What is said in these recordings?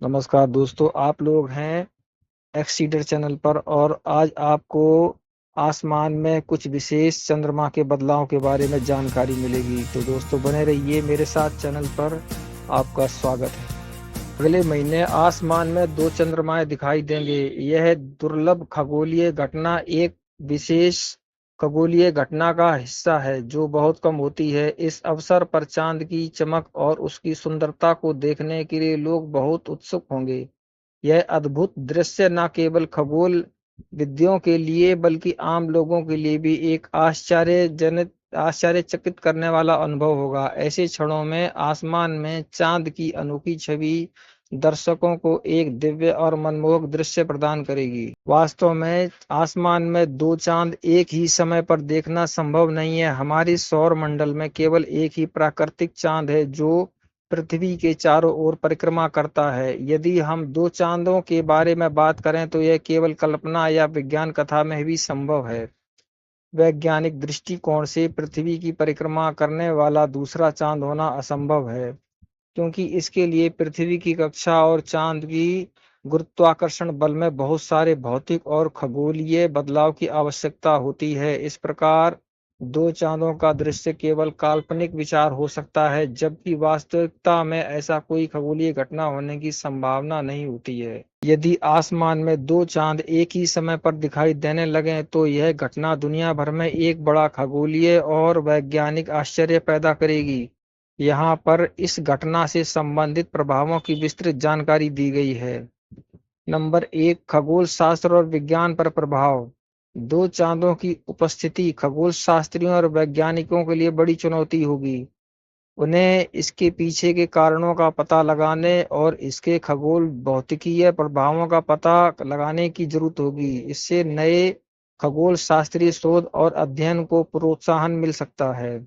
नमस्कार दोस्तों, आप लोग हैं एक्सीडर चैनल पर और आज आपको आसमान में कुछ विशेष चंद्रमा के बदलाव के बारे में जानकारी मिलेगी। तो दोस्तों बने रहिए मेरे साथ चैनल पर। आपका स्वागत है। अगले महीने आसमान में 2 चंद्रमाएं दिखाई देंगे। यह दुर्लभ खगोलीय घटना एक विशेष खगोलीय घटना का हिस्सा है जो बहुत कम होती है। इस अवसर पर चांद की चमक और उसकी सुंदरता को देखने के लिए लोग बहुत उत्सुक होंगे। यह अद्भुत दृश्य न केवल खगोल विद्यों के लिए बल्कि आम लोगों के लिए भी एक आश्चर्यचकित करने वाला अनुभव होगा। ऐसे क्षणों में आसमान में चांद की अनोखी छवि दर्शकों को एक दिव्य और मनमोहक दृश्य प्रदान करेगी। वास्तव में आसमान में 2 चांद एक ही समय पर देखना संभव नहीं है। हमारे सौर मंडल में केवल एक ही प्राकृतिक चांद है जो पृथ्वी के चारों ओर परिक्रमा करता है। यदि हम 2 चांदों के बारे में बात करें तो यह केवल कल्पना या विज्ञान कथा में भी संभव है। वैज्ञानिक दृष्टिकोण से पृथ्वी की परिक्रमा करने वाला दूसरा चांद होना असंभव है, क्योंकि इसके लिए पृथ्वी की कक्षा और चांद की गुरुत्वाकर्षण बल में बहुत सारे भौतिक और खगोलीय बदलाव की आवश्यकता होती है। इस प्रकार 2 चांदों का दृश्य केवल काल्पनिक विचार हो सकता है, जबकि वास्तविकता में ऐसा कोई खगोलीय घटना होने की संभावना नहीं होती है। यदि आसमान में 2 चांद एक ही समय पर दिखाई देने लगें तो यह घटना दुनिया भर में एक बड़ा खगोलीय और वैज्ञानिक आश्चर्य पैदा करेगी। यहाँ पर इस घटना से संबंधित प्रभावों की विस्तृत जानकारी दी गई है। नंबर 1, खगोल शास्त्र और विज्ञान पर प्रभाव। 2 चांदों की उपस्थिति खगोल शास्त्रियों और वैज्ञानिकों के लिए बड़ी चुनौती होगी। उन्हें इसके पीछे के कारणों का पता लगाने और इसके खगोल भौतिकीय प्रभावों का पता लगाने की जरूरत होगी। इससे नए खगोल शास्त्रीय शोध और अध्ययन को प्रोत्साहन मिल सकता है।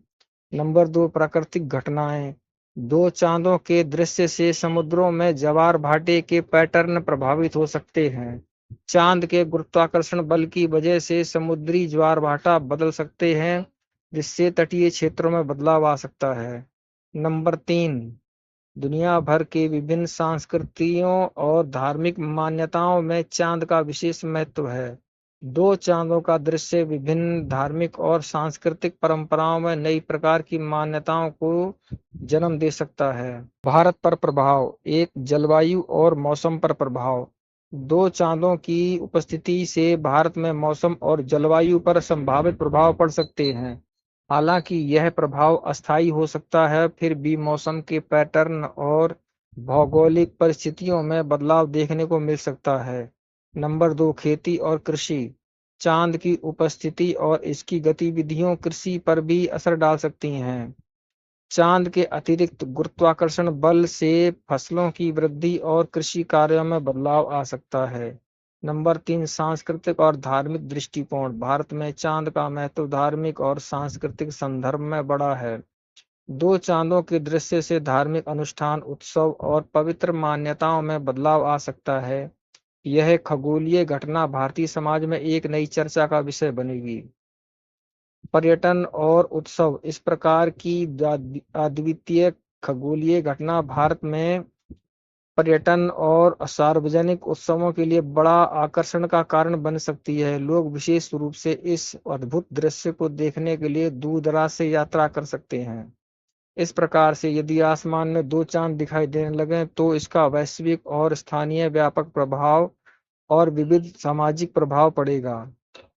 नंबर 2, प्राकृतिक घटनाएं। 2 चांदों के दृश्य से समुद्रों में ज्वार भाटे के पैटर्न प्रभावित हो सकते हैं। चांद के गुरुत्वाकर्षण बल की वजह से समुद्री ज्वार भाटा बदल सकते हैं, जिससे तटीय क्षेत्रों में बदलाव आ सकता है। नंबर 3, दुनिया भर के विभिन्न संस्कृतियों और धार्मिक मान्यताओं में चांद का विशेष महत्व है। 2 चांदों का दृश्य विभिन्न धार्मिक और सांस्कृतिक परंपराओं में नई प्रकार की मान्यताओं को जन्म दे सकता है। भारत पर प्रभाव। 1, जलवायु और मौसम पर प्रभाव। 2 चांदों की उपस्थिति से भारत में मौसम और जलवायु पर संभावित प्रभाव पड़ सकते हैं। हालांकि यह प्रभाव अस्थायी हो सकता है, फिर भी मौसम के पैटर्न और भौगोलिक परिस्थितियों में बदलाव देखने को मिल सकता है। नंबर 2, खेती और कृषि। चांद की उपस्थिति और इसकी गतिविधियों कृषि पर भी असर डाल सकती हैं। चांद के अतिरिक्त गुरुत्वाकर्षण बल से फसलों की वृद्धि और कृषि कार्यों में बदलाव आ सकता है। नंबर 3, सांस्कृतिक और धार्मिक दृष्टिकोण। भारत में चांद का महत्व धार्मिक और सांस्कृतिक संदर्भ में बड़ा है। 2 चांदों के दृश्य से धार्मिक अनुष्ठान, उत्सव और पवित्र मान्यताओं में बदलाव आ सकता है। यह खगोलीय घटना भारतीय समाज में एक नई चर्चा का विषय बनेगी। पर्यटन और उत्सव। इस प्रकार की अद्वितीय खगोलीय घटना भारत में पर्यटन और सार्वजनिक उत्सवों के लिए बड़ा आकर्षण का कारण बन सकती है। लोग विशेष रूप से इस अद्भुत दृश्य को देखने के लिए दूर दराज से यात्रा कर सकते हैं। इस प्रकार से यदि आसमान में 2 चांद दिखाई देने लगे तो इसका वैश्विक और स्थानीय व्यापक प्रभाव और विविध सामाजिक प्रभाव पड़ेगा,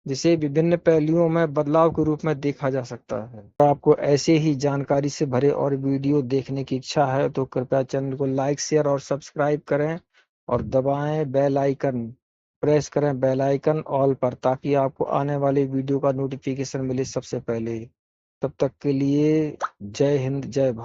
जिसे विभिन्न पहलुओं में बदलाव के रूप में देखा जा सकता है। अगर आपको ऐसे ही जानकारी से भरे और वीडियो देखने की इच्छा है तो कृपया चैनल को लाइक, शेयर और सब्सक्राइब करें और दबाएं बेल आइकन, प्रेस करें बेल आइकन ऑल पर, ताकि आपको आने वाले वीडियो का नोटिफिकेशन मिले सबसे पहले। तब तक के लिए जय हिंद, जय भारत।